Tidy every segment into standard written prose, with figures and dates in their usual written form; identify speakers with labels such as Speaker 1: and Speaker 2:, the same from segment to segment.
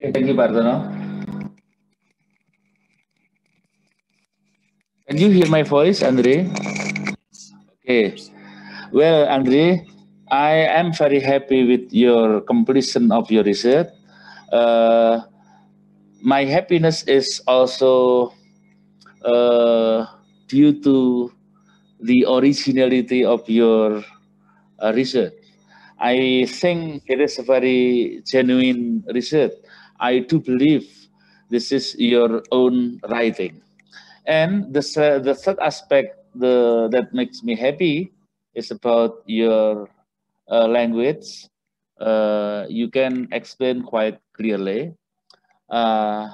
Speaker 1: Thank you, Partono. Can you hear my voice, Andre? Okay. Well, Andre, I am very happy with your completion of your research. Uh, my happiness is also due to the originality of your research. I think it is a very genuine research. I do believe this is your own writing. And the third aspect that makes me happy is about your language. You can explain quite clearly, uh,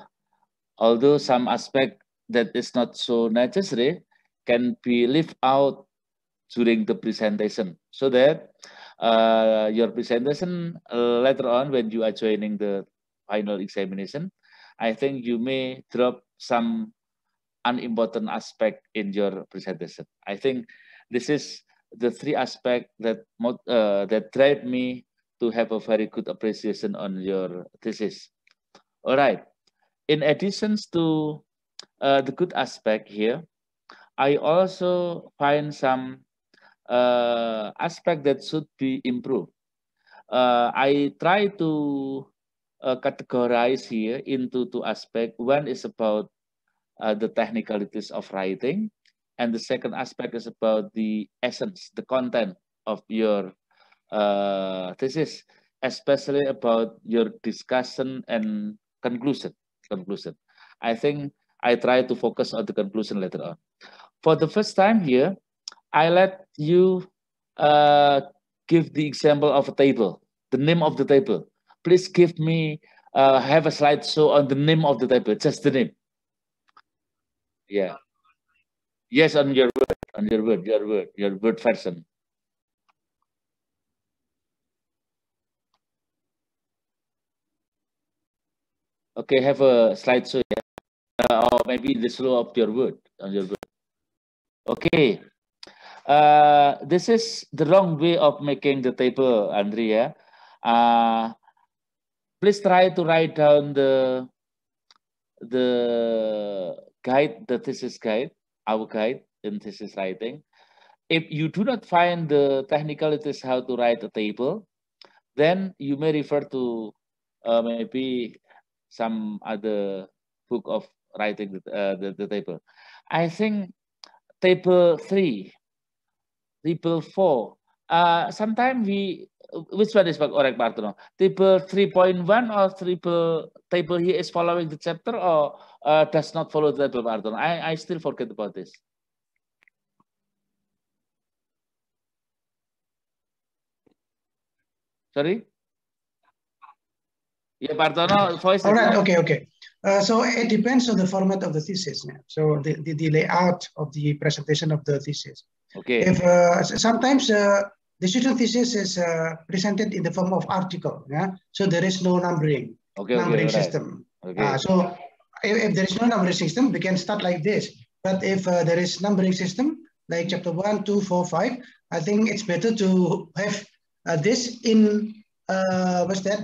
Speaker 1: although some aspect that is not so necessary can be left out during the presentation, so that your presentation later on when you are joining the final examination, I think you may drop some unimportant aspect in your presentation. I think this is the three aspects that drive me to have a very good appreciation on your thesis. All right. In addition to the good aspect here, I also find some aspect that should be improved. I try to categorize here into two aspects. One is about the technicalities of writing, and the second aspect is about the essence, the content of your thesis, especially about your discussion and conclusion. Conclusion. I think I try to focus on the conclusion later on. For the first time here, I let you uh, give the example of a table, the name of the table. Please give me have a slideshow on the name of the table, just the name. Yeah. Yes, on your word, your word version. Okay, have a slideshow, yeah, or maybe the slow of your word on your word. Okay, this is the wrong way of making the table, Andrea. Please try to write down the guide, the thesis guide, our guide in thesis writing. If you do not find the technicalities how to write a table, then you may refer to maybe some other book of writing the table. I think table 3, table 4. Sometimes which one is correct, Bartono? Table 3.1 or table here is following the chapter or does not follow the table, Bartono? I still forget about this. Sorry? Yeah, Bartono, voice.
Speaker 2: All right, okay. So it depends on the format of the thesis. So the layout of the presentation of the thesis.
Speaker 1: Okay.
Speaker 2: If sometimes the student thesis is presented in the form of article, yeah. So there is no numbering system.
Speaker 1: Okay.
Speaker 2: So if there is no numbering system, we can start like this. But if there is numbering system, like chapter 1, 2, 4, 5, I think it's better to have this in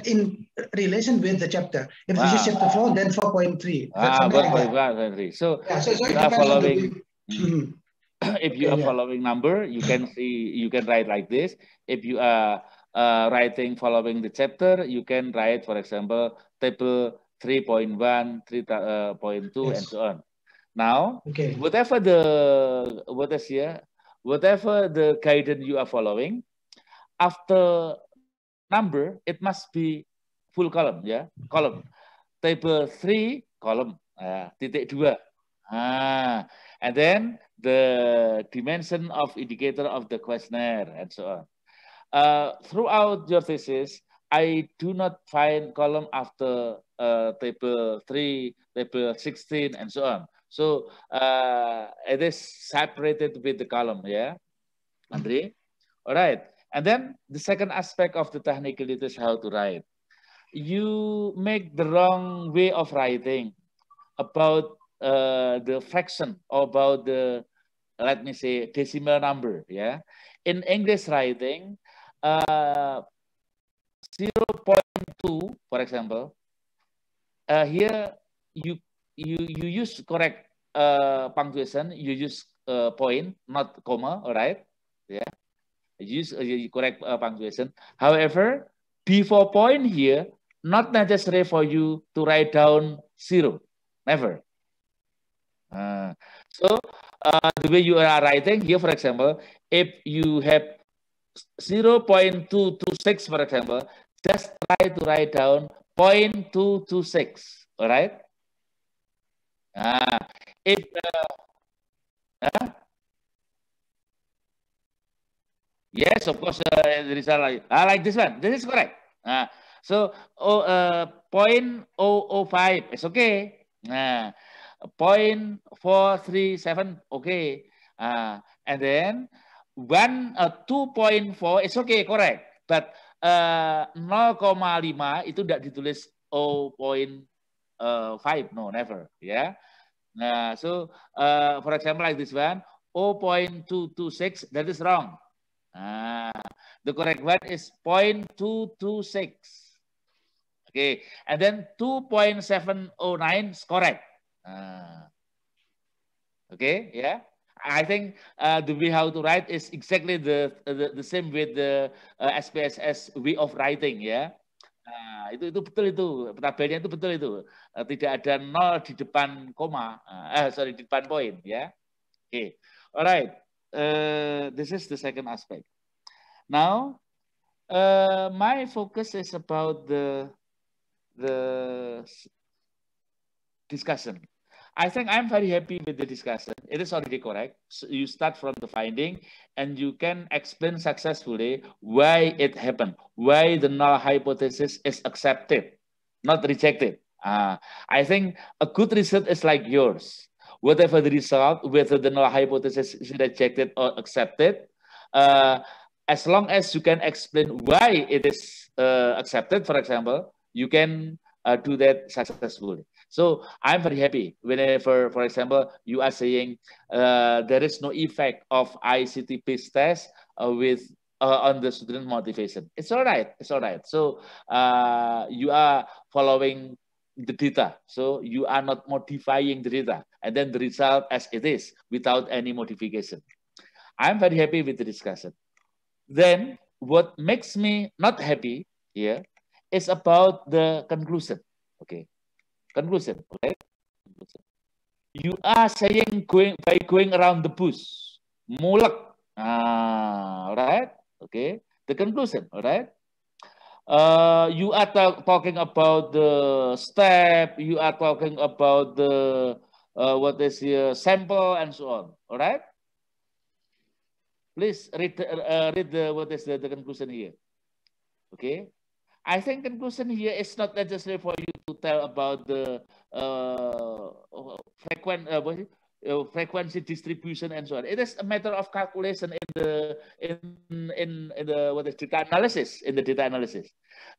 Speaker 2: in relation with the chapter. If this is chapter 4, then 4.3.
Speaker 1: So you are following. If you are following number, you can write like this. If you are writing following the chapter, you can write, for example, table 3.1, 3.2, and so on. Now, whatever the guidance you are following, after number, it must be full column, ya, column. Table 3, column, titik 2. And then the dimension of indicator of the questionnaire and so on. Throughout your thesis, I do not find column after table 3, table 16, and so on. So it is separated with the column, yeah, Andre? All right. And then the second aspect of the technicality is how to write. You make the wrong way of writing about the fraction, about the, let me say, decimal number. Yeah, in English writing, 0.2, for example, here you use correct punctuation. You use point, not comma. All right. Yeah. Use correct punctuation. However, before point here, not necessary for you to write down 0. Never. So the way you are writing here, for example, if you have 0.226, for example, just try to write down 0.226. All right. If yes, of course, there is a like this one. This is correct. So 0.005 is okay. 0.437 okay. And then 2.4 is okay, correct. But 0,5 itu tidak ditulis 0.5, no, never. Yeah. So for example, like this one, 0.226, that is wrong. The correct one is 0.226. Okay, and then 2.709 is correct. Okay, yeah. I think the way how to write is exactly the same with the SPSS way of writing, ya. Itu betul itu, tabelnya itu betul itu. Tidak ada 0 di depan koma, sorry, di depan poin, ya. Okay, alright. This is the second aspect. Now, my focus is about the discussion. I think I'm very happy with the discussion. It is already correct. So you start from the finding and you can explain successfully why it happened, why the null hypothesis is accepted, not rejected. I think a good result is like yours. Whatever the result, whether the null hypothesis is rejected or accepted, as long as you can explain why it is accepted, for example, you can do that successfully. So I'm very happy whenever, for example, you are saying there is no effect of ICT-based test with on the student motivation. It's all right. It's all right. So you are following the data. So you are not modifying the data, and then the result as it is without any modification. I'm very happy with the discussion. Then what makes me not happy here is about the conclusion. Okay. Conclusion, okay? You are saying by going around the bush, mulak, right? Okay. The conclusion, all right? You are talking about the step. You are talking about the what is the sample and so on, all right? Please read the what is the conclusion here. Okay. I think conclusion here is not necessary for you to tell about the frequency distribution and so on. It is a matter of calculation in the what is data analysis, in the data analysis.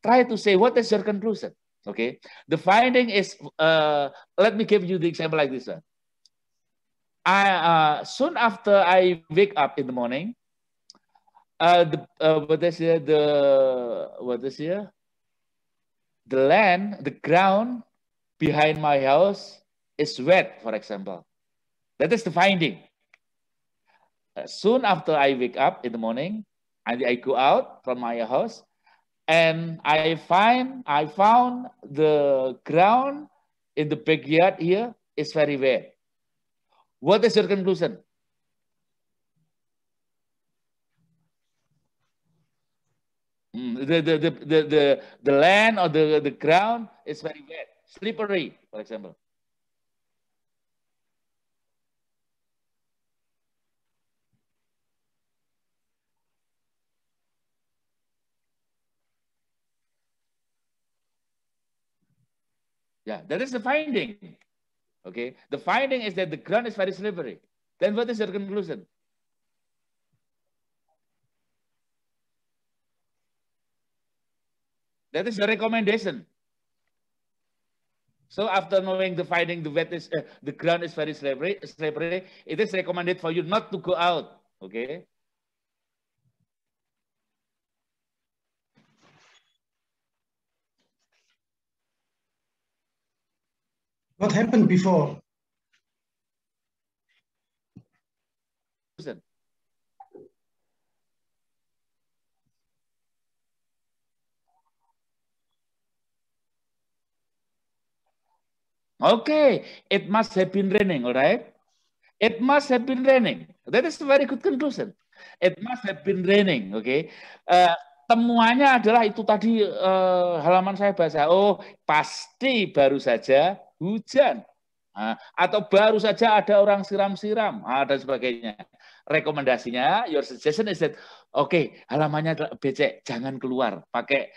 Speaker 1: Try to say what is your conclusion. Okay. The finding is let me give you the example like this one. Soon after I wake up in the morning, what is here? The land, the ground behind my house is wet, for example. That is the finding. Soon after I wake up in the morning, I go out from my house, and I found the ground in the backyard here is very wet. What is your conclusion? The land or the ground is very wet, slippery, for example. Yeah, that is the finding. Okay, the finding is that the ground is very slippery. Then what is your conclusion? That is the recommendation. So after knowing the finding, the ground is very slippery, it is recommended for you not to go out. Okay.
Speaker 2: What happened before?
Speaker 1: Okay, it must have been raining, all right? It must have been raining. That is a very good conclusion. It must have been raining, okay? Temuannya adalah itu tadi halaman saya baca. Oh, pasti baru saja hujan. Atau baru saja ada orang siram-siram, dan sebagainya. Rekomendasinya, your suggestion is that, okay, halamannya becek, jangan keluar, pakai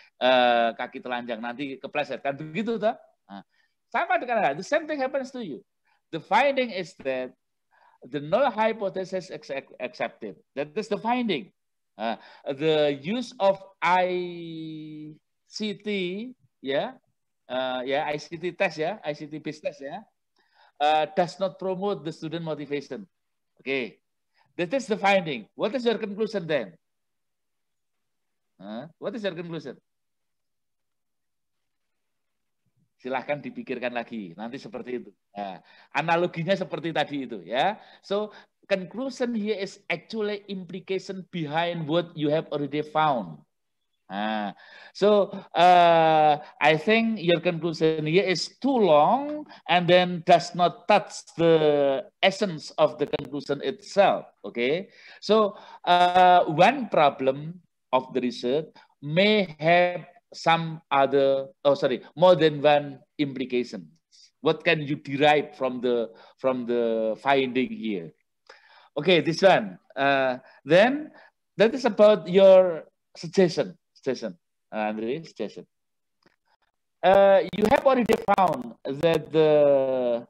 Speaker 1: kaki telanjang, nanti kepleset. Kan begitu, toh? Sama dengan the same thing happens to you. The finding is that the null hypothesis accepted. That is the finding. The use of ICT, ICT test, ICT based test, does not promote the student motivation. Okay, that is the finding. What is your conclusion then? What is your conclusion? Silahkan dipikirkan lagi, nanti seperti itu. Analoginya seperti tadi itu, ya. So conclusion here is actually implication behind what you have already found. So I think your conclusion here is too long and then does not touch the essence of the conclusion itself. Okay, so one problem of the research may have some other, more than one implications. What can you derive from the finding here? Okay, this one. Then that is about your suggestion, Andre, suggestion. You have already found that the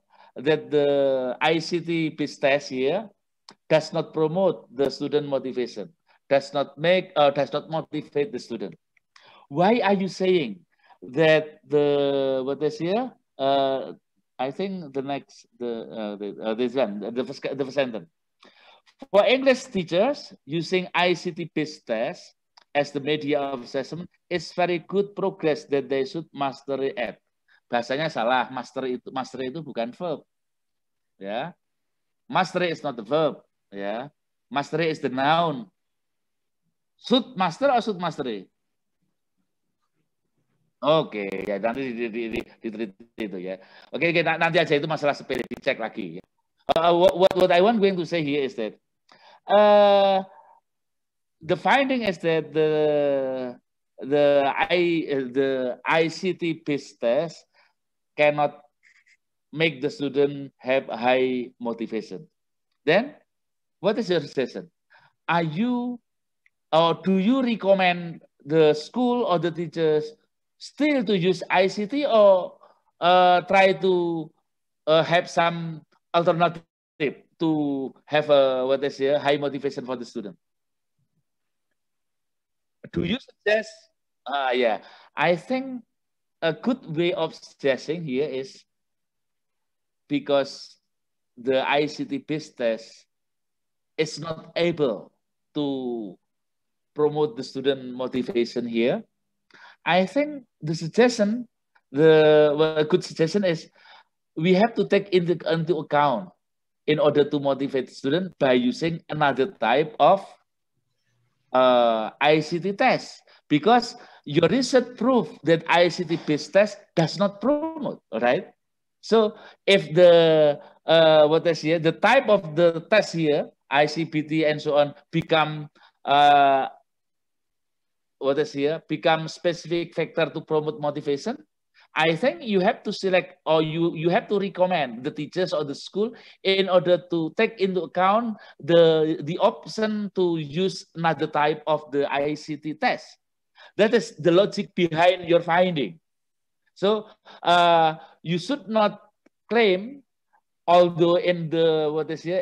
Speaker 1: ICT based test here does not promote the student motivation, does not motivate the student. Why are you saying that what is here? I think the next this one, the first sentence. For English teachers, using ICT-based test as the media of assessment is very good progress that they should mastery it. Bahasanya salah, mastery itu bukan verb, ya. Mastery is not the verb, ya. Mastery is the noun. Should master or should mastery? Oke, ya nanti diteliti itu ya. Oke, nanti aja itu masalah sepele, dicek lagi. Ya. What I want going to say here is that the finding is that the ICT based test cannot make the student have high motivation. Then, what is your suggestion? Are you or do you recommend the school or the teachers still to use ICT or try to have some alternative to have a high motivation for the student? Do you suggest? Yeah, I think a good way of suggesting here is because the ICT based test is not able to promote the student motivation here. I think the suggestion, a good suggestion is we have to take into account in order to motivate the student by using another type of ICT test, because your research proof that ICT-based test does not promote, right? So if the the type of the test here, ICPT and so on, become become specific factor to promote motivation, I think you have to select or you have to recommend the teachers or the school in order to take into account the option to use another type of the ICT test. That is the logic behind your finding. So you should not claim, although in the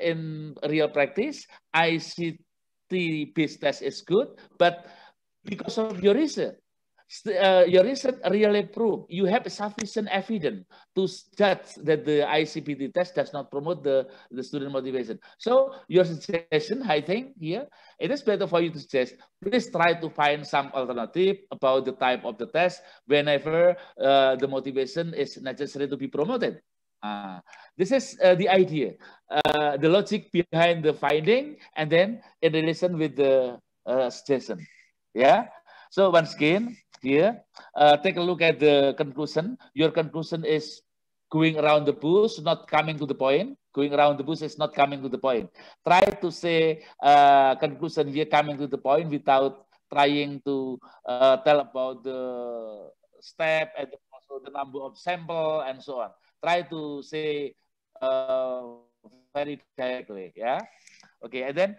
Speaker 1: in real practice ICT based test is good, but because of your research really proved you have sufficient evidence to judge that the ICPT test does not promote the student motivation. So your suggestion, I think here, it is better for you to suggest, please try to find some alternative about the type of the test whenever the motivation is necessary to be promoted. This is the idea, the logic behind the finding, and then in relation with the suggestion. Yeah. So once again, here, take a look at the conclusion. Your conclusion is going around the bush, not coming to the point. Going around the bush is not coming to the point. Try to say conclusion here coming to the point without trying to tell about the step and also the number of sample and so on. Try to say very directly, yeah. Okay, and then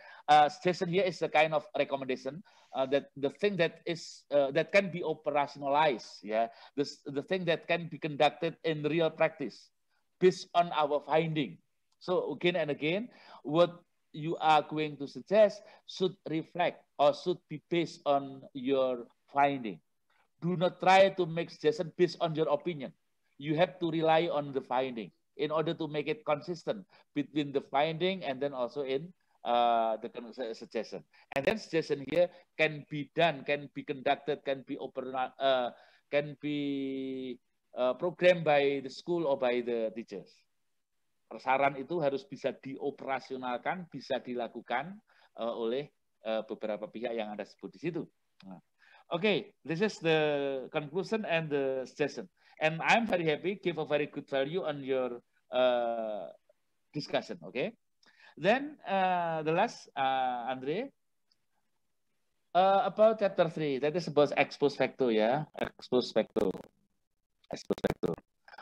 Speaker 1: suggestion here is a kind of recommendation that the thing that is that can be operationalized, yeah, the thing that can be conducted in real practice based on our finding. So again and again, what you are going to suggest should reflect or should be based on your finding. Do not try to make suggestion based on your opinion. You have to rely on the finding in order to make it consistent between the finding and then also in the suggestion. And then suggestion here can be done, can be conducted, can be programmed by the school or by the teachers. Saran itu harus bisa dioperasionalkan, bisa dilakukan oleh beberapa pihak yang Anda sebut di situ. Okay, this is the conclusion and the suggestion. And I'm very happy, give a very good value on your discussion, okay? Then the last, Andre, about chapter 3, that is about ex post facto, yeah? Ex post facto.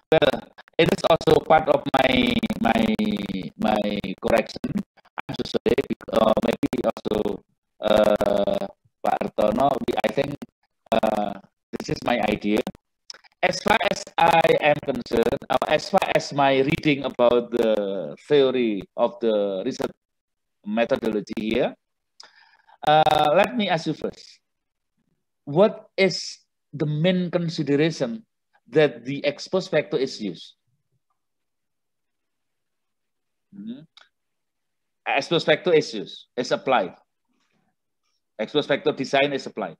Speaker 1: Well, it is also part of my correction. I'm so sorry, maybe also Pak Artono, I think this is my idea. As far as I am concerned, as far as my reading about the theory of the research methodology here, let me ask you first. What is the main consideration that the ex post facto is used? Ex post facto is used, is applied. Ex post facto design is applied.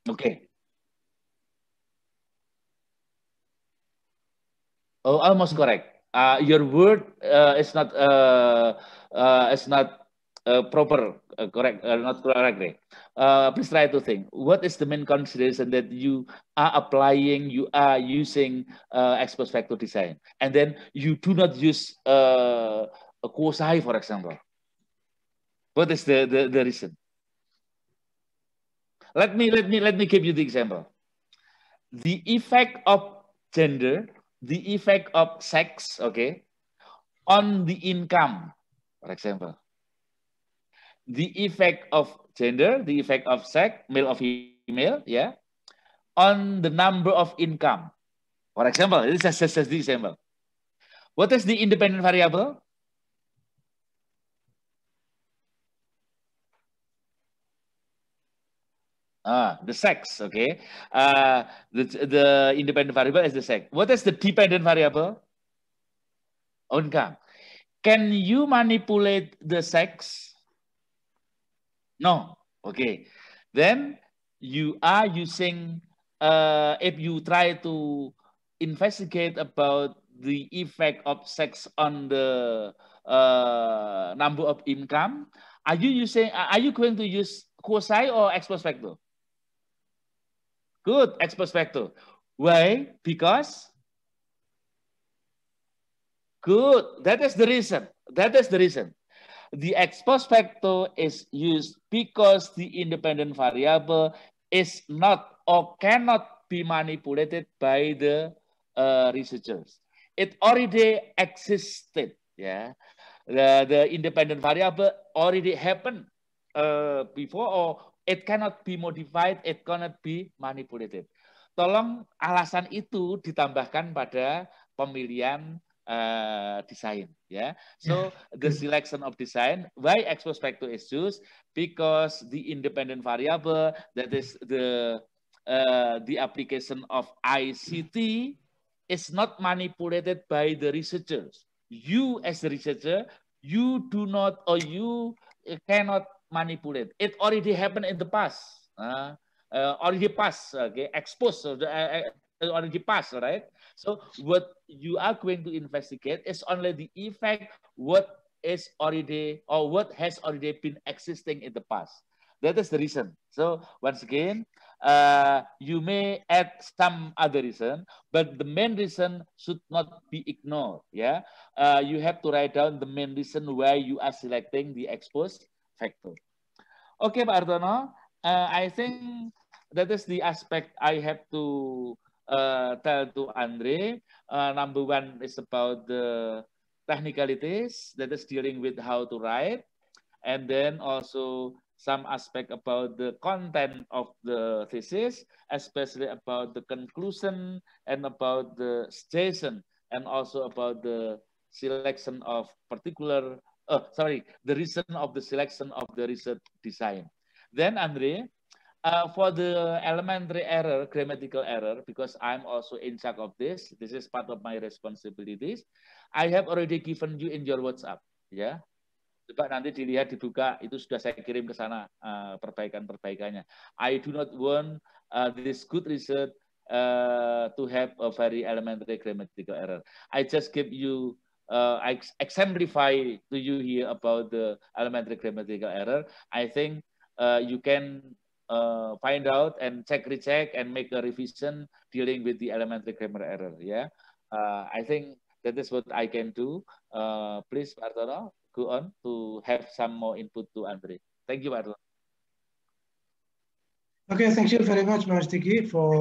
Speaker 1: Okay. Oh, almost correct. Your word is not proper, correct, not correctly. Please try to think. What is the main consideration that you are applying? You are using ex post facto design, and then you do not use a quasi, for example. What is the reason? Let me give you the example. The effect of gender, the effect of sex, okay, on the income, for example. The effect of gender, the effect of sex, male or female, yeah, on the number of income. For example, this is just the example. What is the independent variable? The sex, okay. The independent variable is the sex. What is the dependent variable? Income. Can you manipulate the sex? No. Okay. Then you are using, if you try to investigate about the effect of sex on the number of income, are you going to use quasi or ex post facto? Good, ex post facto. Why? Because? Good, that is the reason. That is the reason. The ex post facto is used because the independent variable is not or cannot be manipulated by the researchers. It already existed, yeah. The independent variable already happened before, or it cannot be modified, it cannot be manipulated. Tolong alasan itu ditambahkan pada pemilihan design, yeah. So the selection of design, why ex post facto is used? Because the independent variable, that is the application of ICT, is not manipulated by the researchers. You as the researcher, you do not, or you cannot manipulate. It already happened in the past. Already passed. Okay, exposed. Already passed. Right. So what you are going to investigate is only the effect what is already or what has already been existing in the past. That is the reason. So once again, you may add some other reason, but the main reason should not be ignored. Yeah, you have to write down the main reason why you are selecting the exposed factor. Okay, Pak Artono, I think that is the aspect I have to tell to Andre. Number one is about the technicalities, that is dealing with how to write, and then also some aspect about the content of the thesis, especially about the conclusion and about the station, and also about the selection of particular, the reason of the selection of the research design. Then Andre, for the elementary error, grammatical error, because I'm also in charge of this is part of my responsibilities. I have already given you in your WhatsApp, ya. Coba nanti dilihat, dibuka, itu sudah saya kirim ke sana perbaikan-perbaikannya. I do not want this good research to have a very elementary grammatical error. I just give you, I exemplify to you here about the elementary grammatical error. I think you can find out and recheck and make a revision dealing with the elementary grammar error. Yeah, I think that is what I can do. Please, Pak Artono, go on to have some more input to Andre. Thank you, Pak Artono.
Speaker 2: Okay, thank you very much, Mas Diki, for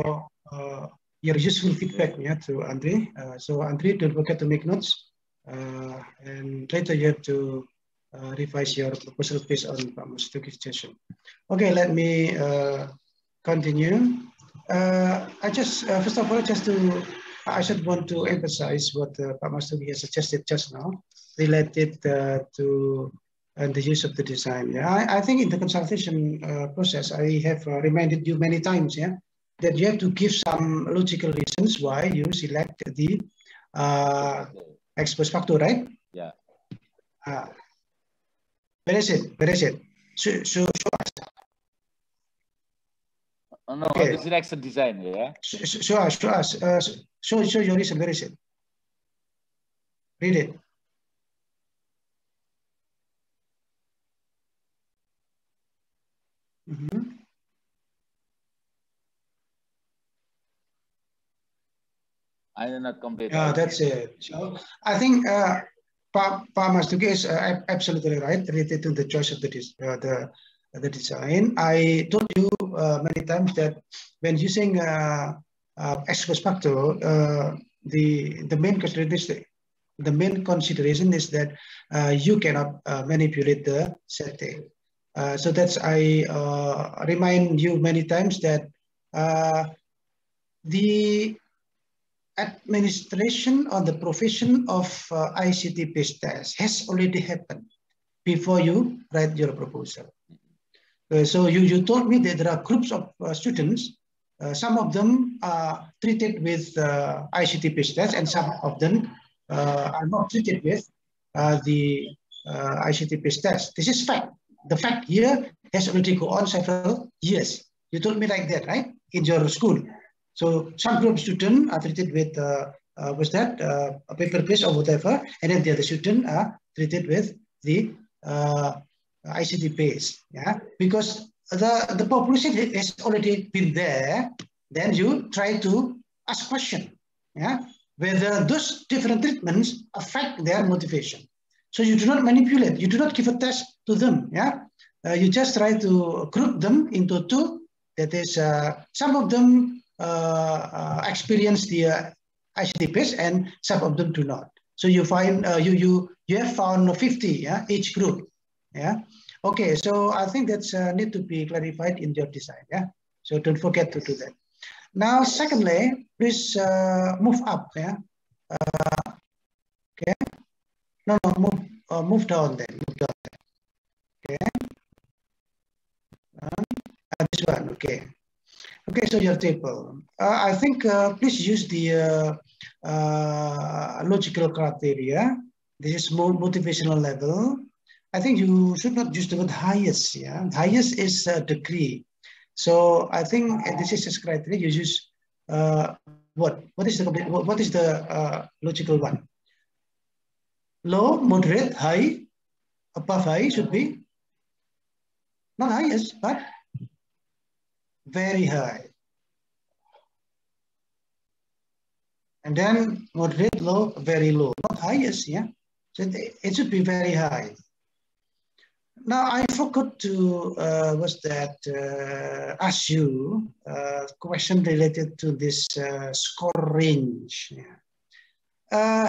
Speaker 2: your useful feedback to Andre. So Andre, don't forget to make notes, and later you have to revise your proposal based on Pak Mas Diki's suggestion. Okay, let me continue. I just, first of all, I should want to emphasize what Pak Mas Diki has suggested just now, related to the use of the design. Yeah, I think in the consultation process, I have reminded you many times, yeah, that you have to give some logical reasons why you select the exposed factor, right?
Speaker 1: Yeah.
Speaker 2: Where is it? Where is it? Show us.
Speaker 1: No, okay. The selection design, yeah.
Speaker 2: Show us. Show your reason. Where is it? Read it.
Speaker 1: I did not complete.
Speaker 2: That's it. So I think Pa Mas Duki is absolutely right related to the choice of the design. I told you many times that when using exposed factor, the main consideration is that you cannot manipulate the setting. So that's, I remind you many times that the administration on the provision of ICT-based tests has already happened before you write your proposal. So you told me that there are groups of students, some of them are treated with ICT-based tests, and some of them are not treated with the ICT-based test. This is fact. The fact here has already gone on several years. You told me like that, right? In your school. So some group of students are treated with, a paper-based or whatever, and then the other students are treated with the ICT-based, yeah? Because the population has already been there, then you try to ask question, yeah? Whether those different treatments affect their motivation. So you do not manipulate, you do not give a test to them, yeah? You just try to group them into two, that is, some of them experience the ICT-based and some of them do not. So you find, you have found 50, yeah, each group, yeah? Okay, so I think that's need to be clarified in your design, yeah? So don't forget to do that. Now, secondly, please move up, yeah? Okay. No, move down then, move down then. Okay. This one, okay. Okay, so your table. I think please use the logical criteria. This is more motivational level. I think you should not use the word highest. Yeah, highest is a degree. So I think this is a criteria. You use what is the logical one? Low, moderate, high, above high should be not highest, but very high. And then moderate, low, very low, not highest, yeah. So it should be very high. Now I forgot to ask you a question related to this score range. Yeah.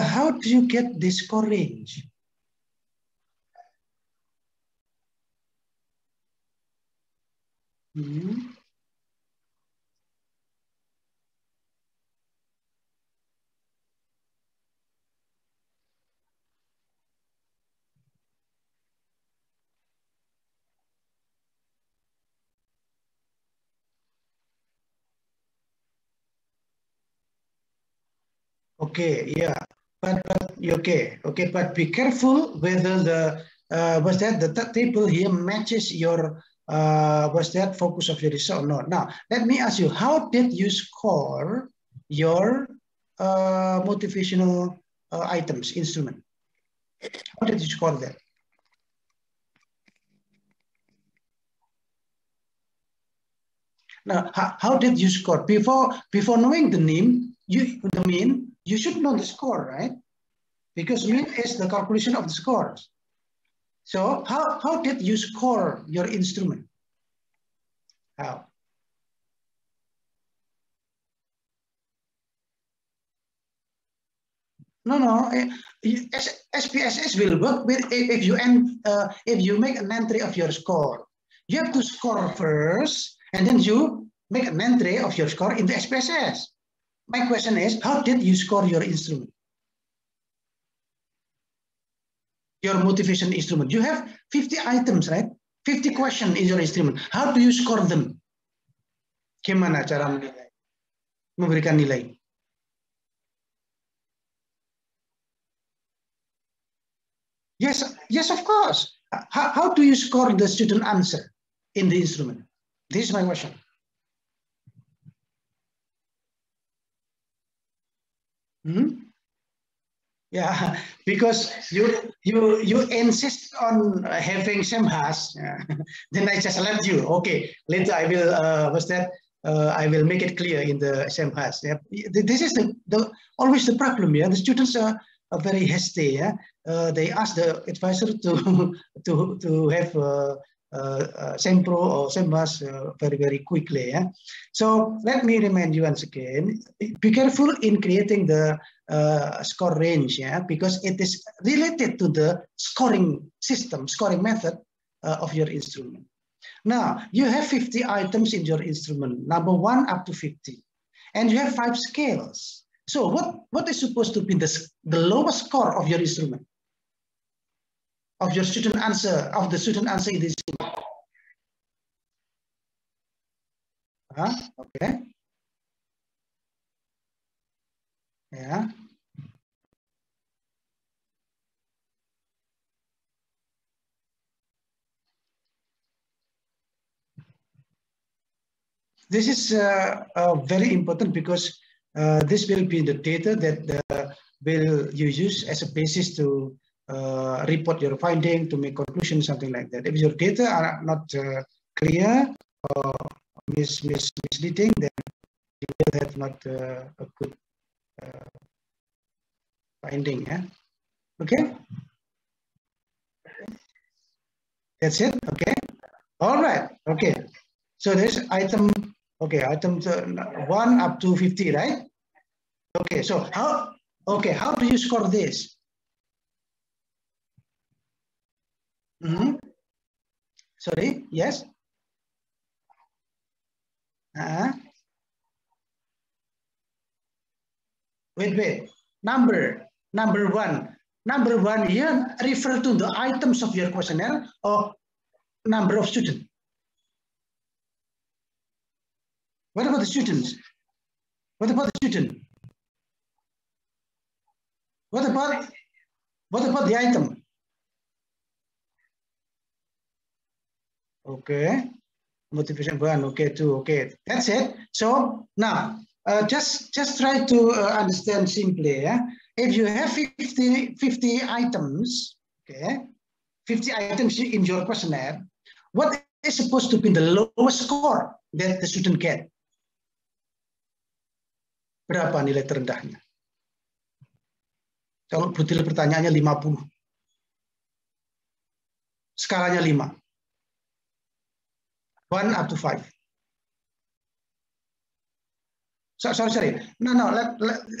Speaker 2: How do you get this score range? Mm-hmm. Okay, yeah, but okay, but be careful whether the the table here matches your focus of your research or not. Now, let me ask you, how did you score your motivational items instrument? How did you score that? Now, how did you score before knowing the mean? You should know the score, right? Because mean is the calculation of the scores. So how did you score your instrument? How? No. SPSS will work with if you make an entry of your score. You have to score first, and then you make an entry of your score in the SPSS. My question is, how did you score your instrument? Your motivation instrument. You have 50 items, right? 50 questions in your instrument. How do you score them? Gimana cara menilai? Memberikan nilai? Yes, of course. How do you score the student answer in the instrument? This is my question. Hmm? Yeah, because you insist on having SEMHAS, then I just let you. Okay, later I will I will make it clear in the SEMHAS. Yeah. This is always the problem. Yeah, the students are very hasty. Yeah, they ask the advisor to have SEMPRO or SEMHAS very quickly. Yeah? So let me remind you once again, be careful in creating the score range, yeah, because it is related to the scoring system, scoring method of your instrument. Now, you have 50 items in your instrument, number 1 up to 50, and you have 5 scales. So what is supposed to be the lowest score of your instrument? Of your student answer, of the student answer in this. Okay. Yeah. This is very important because this will be the data that will you use as a basis to report your finding, to make conclusions, something like that. If your data are not clear or misleading, then you will have not a good finding. Yeah. Okay. That's it. Okay. All right. Okay. So there's item. Okay, item 1 up to 50, right? Okay. So how? Okay. How do you score this? Mm-hmm. Sorry. Yes. Wait. Number 1. Number 1 here refer to the items of your questionnaire or number of students. What about the students? What about the student? What about the item? Okay. Motivation 1. Okay, 2. Okay, that's it. So now, just try to understand simply. Yeah? If you have 50 items, okay, 50 items in your questionnaire, what is supposed to be the lowest score that the student get? Berapa nilai terendahnya? Kalau butir pertanyaannya 50. Skalanya 5. 1 up to 5. Sorry. No.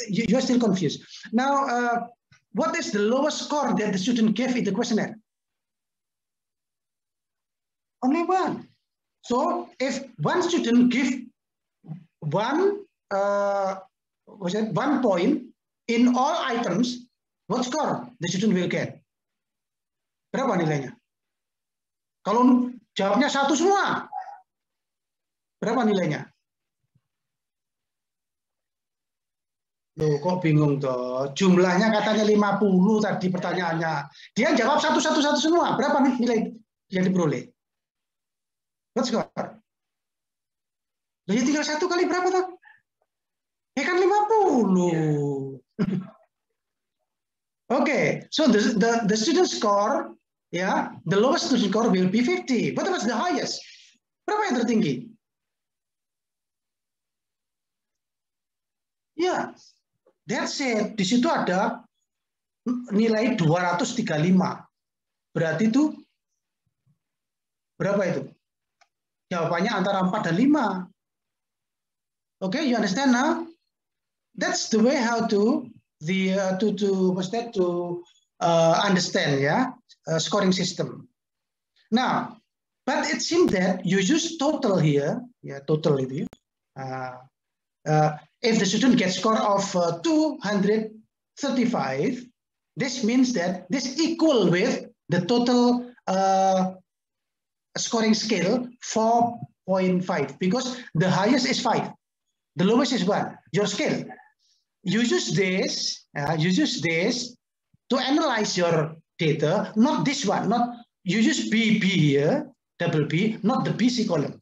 Speaker 2: You're still confused. Now, what is the lowest score that the student gave in the questionnaire? Only 1. So if one student give 1 point in all items, what score the student will get? Berapa nilainya? Kalau jawabnya 1 semua, berapa nilainya? Loh, kok bingung toh? Jumlahnya katanya 50 tadi pertanyaannya. Dia jawab satu semua. Berapa nilai yang diperoleh? What score? Jadi tinggal 1 kali berapa toh? Ya kan 50. Okay, so the student score, yeah, the lowest student score will be 50. What was the highest? Berapa yang tertinggi? Ya, that's it. Di situ ada nilai 235. Berarti itu berapa itu? Jawabannya antara 4 dan 5. Okay, you understand now? That's the way how to understand, yeah, scoring system. Now, but it seems that you use total here, yeah, total itu. If the student gets score of 235, this means that this equal with the total scoring scale 4.5 because the highest is 5, the lowest is 1. Your scale. You use this to analyze your data, not this one, not you use BB here, double B, not the BC column.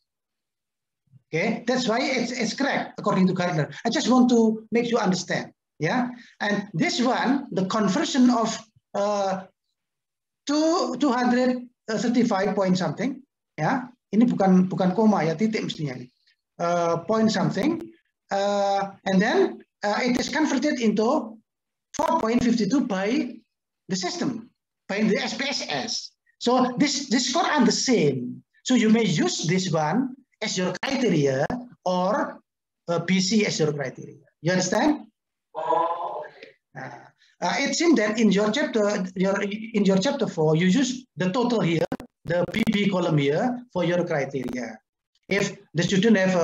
Speaker 2: Okay, that's why it's correct according to Gardner. I just want to make you understand, yeah. And this one, the conversion of 235 point something, ya. Ini bukan koma ya, titik mestinya ini. Point something, and then it is converted into 4.52 by the system, by the SPSS. So this score are the same. So you may use this one as your criteria or BC as your criteria. You understand? It seems that in your chapter, in your chapter 4, you use the total here, the BB column here for your criteria. If the student have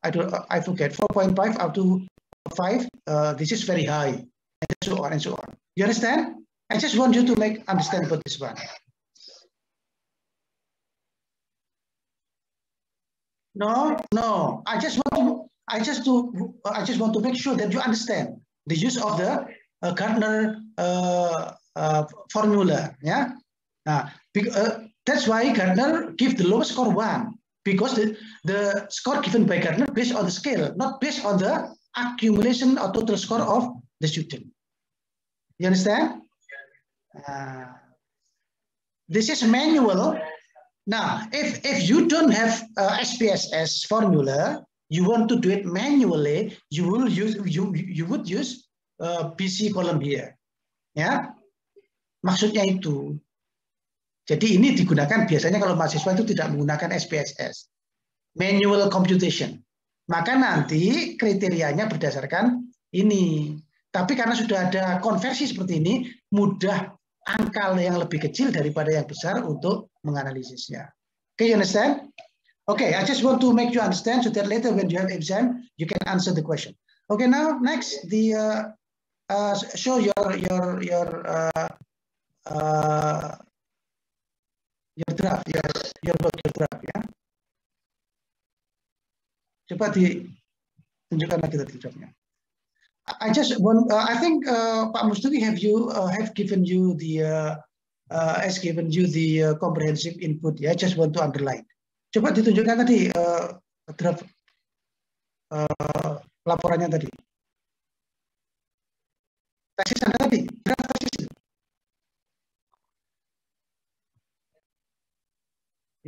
Speaker 2: I forget 4.5 up to 5, this is very high, and so on and so on. You understand? I just want you to understand about this one. No. I just want to make sure that you understand the use of the Gardner formula. Yeah. That's why Gardner give the lowest score 1, because the score given by Gardner based on the scale, not based on the accumulation or total score of the student. You understand? This is manual. Now, if you don't have SPSS formula, you want to do it manually, you would use BC column here. Ya, maksudnya itu. Jadi ini digunakan biasanya kalau mahasiswa itu tidak menggunakan SPSS, manual computation. Maka nanti kriterianya berdasarkan ini. Tapi karena sudah ada konversi seperti ini, mudah angka yang lebih kecil daripada yang besar untuk menganalisisnya. Okay, you understand? Okay, I just want to make you understand so that later when you have exam, you can answer the question. Okay, now next, show your draft, your draft, ya. Coba ditunjukkan lagi tadi draftnya. I just want, I think Pak Mustuki have given you the has given you the comprehensive input. I just want to underline. Coba ditunjukkan tadi draft laporannya tadi. Tesis Anda tadi, draft tesis itu.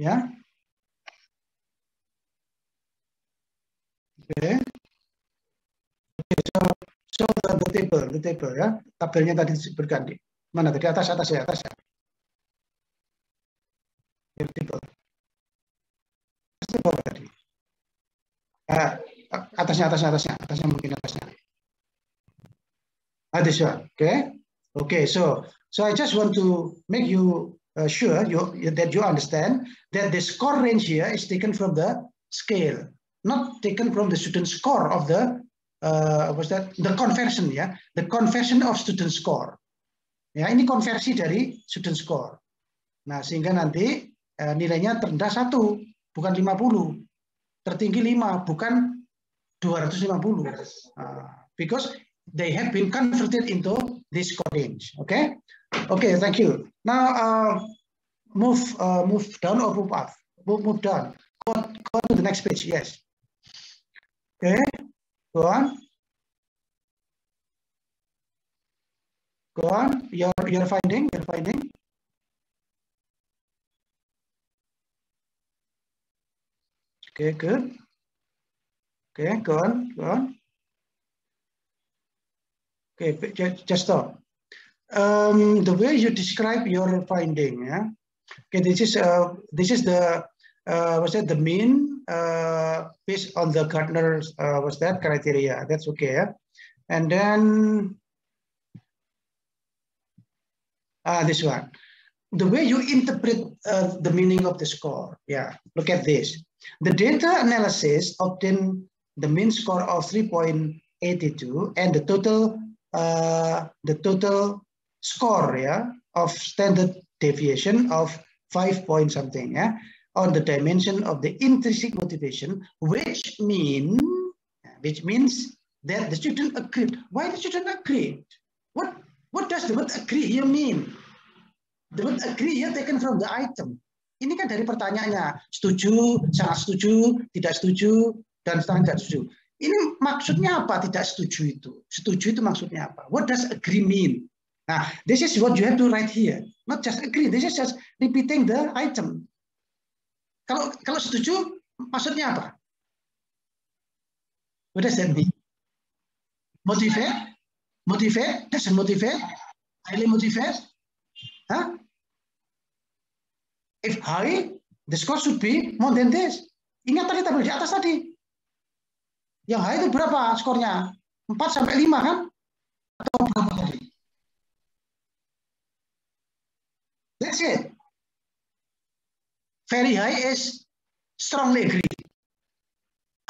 Speaker 2: Ya. Oke. So the table ya, tabelnya tadi disebutkan di mana tadi atas ya. Table. Tadi. Atasnya mungkin atasnya. This one, okay. So I just want to make you sure that you understand that the score range here is taken from the scale, not taken from the student score of the the conversion ya, the conversion of student score. Ya, ini konversi dari student score. Nah, sehingga nanti nilainya terendah 1, bukan 50. Tertinggi 5, bukan 250. Because they have been converted into this score range. Okay, thank you. Now move down or move up. Move down. Go to the next page. Yes. Okay. Go on. Your finding. Okay, good. Okay, go on. Okay, just stop. The way you describe your finding, yeah. Okay, this is the the mean based on the Gardner's criteria. That's okay, yeah? And then this one, the way you interpret the meaning of the score. Yeah, look at this. The data analysis obtained the mean score of 3.82 and the total score, yeah, of standard deviation of 5 point something, yeah, on the dimension of the intrinsic motivation, which means that the student agreed. Why the student agreed? What does the word agree here mean? The word agree here taken from the item. Ini kan dari pertanyaannya, setuju, sangat setuju, tidak setuju, dan sangat tidak setuju. Ini maksudnya apa tidak setuju itu? Setuju itu maksudnya apa? What does agree mean? Nah, this is what you have to write here. Not just agree, this is just repeating the item. Kalau setuju, maksudnya apa? What does that mean? Motivate? Doesn't motivate? Highly motivate? Huh? If high, the score should be more than this. Ingat tadi tabel di atas tadi. Yang high itu berapa skornya? 4 sampai 5 kan? Atau berapa tadi? That's it. Very high is strongly agree.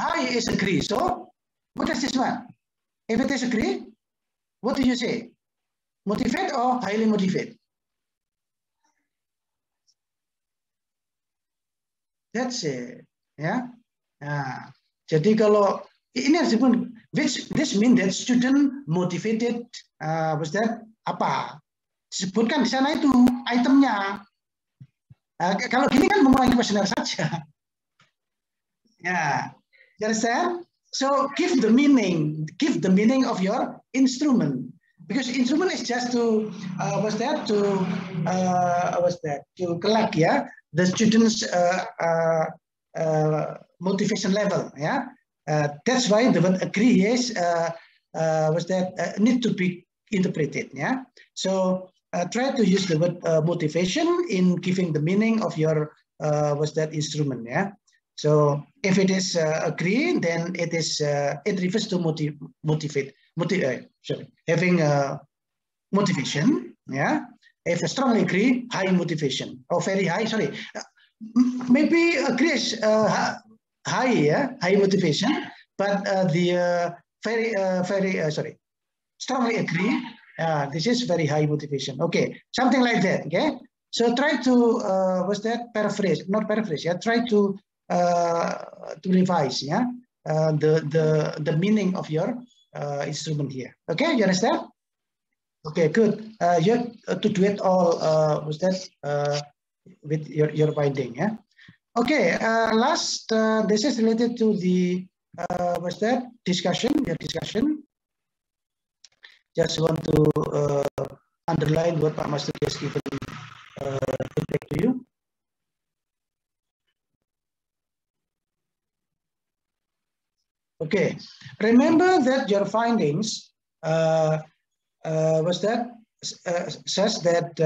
Speaker 2: High is agree. So, what is this one? If it is agree, what do you say? Motivate or highly motivate? That's it. Ya. Nah, jadi kalau ini harus disebut, this mean that student motivated, was that apa? Disebutkan di sana itu itemnya. Kalau gini kan mengurangi kuesioner saja. Ya, you understand? So give the meaning of your instrument, because instrument is just to collect, yeah, the students' motivation level, yeah. That's why the word agree is need to be interpreted, yeah. So try to use the word motivation in giving the meaning of your instrument, yeah. So if it is agree, then it refers to having motivation, yeah. If I strongly agree, high motivation or very high. Sorry, maybe agree is high, yeah, high motivation, but strongly agree. This is very high motivation. Okay, something like that. Okay, so try to paraphrase? Not paraphrase. Yeah, try to revise. Yeah, the meaning of your instrument here. Okay, you understand? Okay, good. You have to do it all. Was that with your finding? Yeah. Okay. Last, this is related to the was that discussion? Your discussion. Just want to underline what Pak Mas Duki has given feedback to you. Okay. Remember that your findings was that says that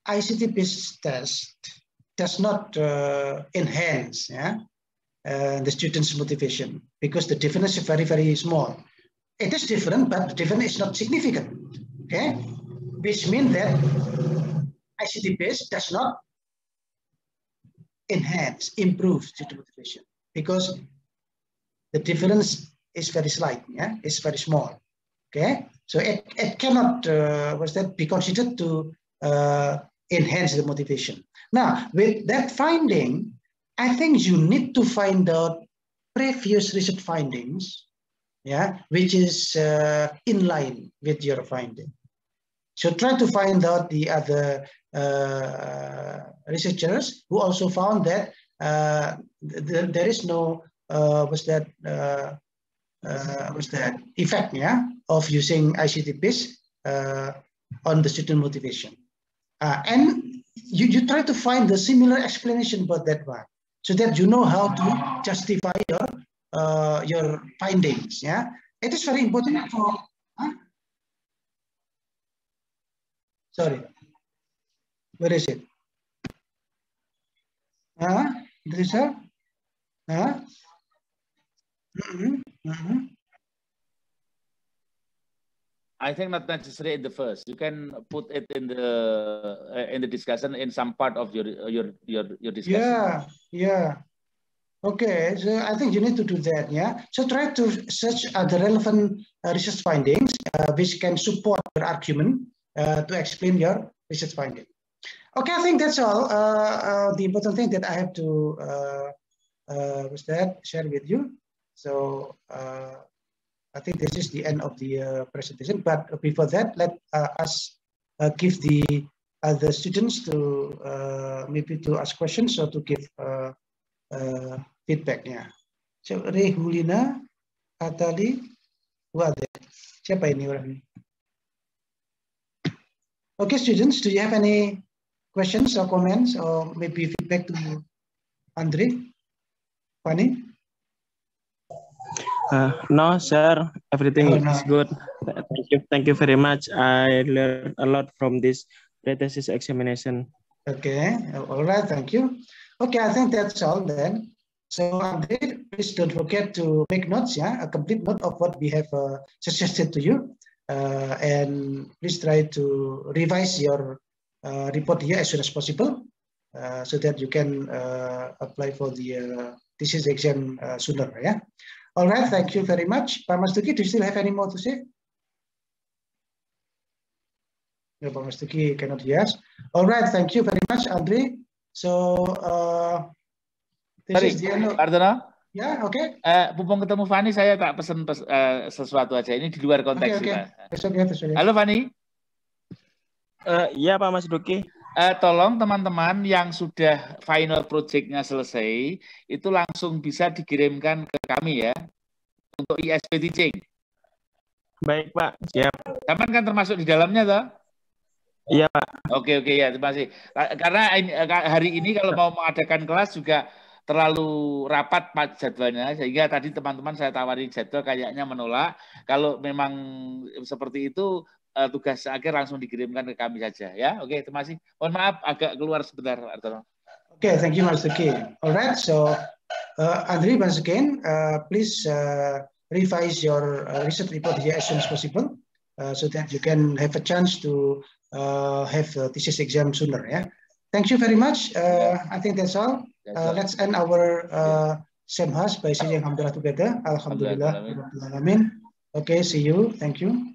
Speaker 2: ICT-based test does not enhance the students' motivation because the difference is very, very small. It is different, but the difference is not significant. Okay, which means that ICT-based does not enhance, improve student motivation because the difference is very slight. Yeah, it's very small. Okay, so it cannot was that be considered to enhance the motivation. Now, with that finding, I think you need to find out previous research findings, which is in line with your finding. So try to find out the other researchers who also found that there is no effect of using ICT-based on the student motivation. And you try to find the similar explanation about that one, so that you know how to justify your findings. Yeah, it is very important for. Sorry, where is it? This is
Speaker 1: I think not necessarily in the first. You can put it in the discussion in some part of your discussion.
Speaker 2: Yeah. Okay, so I think you need to do that. Yeah. So try to search the relevant research findings which can support your argument to explain your research finding. Okay, I think that's all. The important thing that I have to share with you. So I think this is the end of the presentation. But before that, let us give the other students to maybe to ask questions or to give feedback. Yeah. So Rehulina, Atali, who are there? Siapa ini orang ini? Okay, students, do you have any questions or comments or maybe feedback to Andre? Fanny?
Speaker 3: No, sir. Everything is good. Thank you very much. I learned a lot from this pre-thesis examination.
Speaker 2: Okay. All right. Thank you. Okay, I think that's all then. So Andre, please don't forget to make notes. A complete note of what we have suggested to you, and please try to revise your report here as soon as possible, so that you can apply for the thesis exam sooner. Yeah. All right, thank you very much. Pak Mas Duki, do you still have any more to say? No, Pak Mas Duki cannot hear us. All right, thank you very much, Andre. So, this is the end of...
Speaker 1: Ardono?
Speaker 2: Ya, oke.
Speaker 1: Mumpung ketemu Fanny, saya tak pesen sesuatu aja. Ini di luar konteks.
Speaker 2: Oke.
Speaker 1: Halo Fanny.
Speaker 3: Iya Pak Mas Duki.
Speaker 1: Tolong teman-teman yang sudah final project-nya selesai, itu langsung bisa dikirimkan ke kami ya, untuk ISP teaching.
Speaker 3: Baik Pak, siap.
Speaker 1: Taman kan termasuk di dalamnya toh?
Speaker 3: Iya Pak.
Speaker 1: Oke ya, terima kasih. Karena hari ini kalau mau mengadakan kelas juga terlalu rapat jadwalnya, sehingga tadi teman-teman saya tawari jadwal kayaknya menolak. Kalau memang seperti itu, tugas akhir langsung dikirimkan ke kami saja ya. Oke, terima kasih. Mohon maaf agak keluar sebentar, Artono.
Speaker 2: Okay, thank you, Mas Duki. All right, so Andre, once again, please revise your research report here as soon as possible, so that you can have a chance to have a thesis exam sooner. Yeah. Thank you very much. I think that's all. Let's end our Semhas by saying Alhamdulillah together. Alhamdulillah. Okay, see you. Thank you.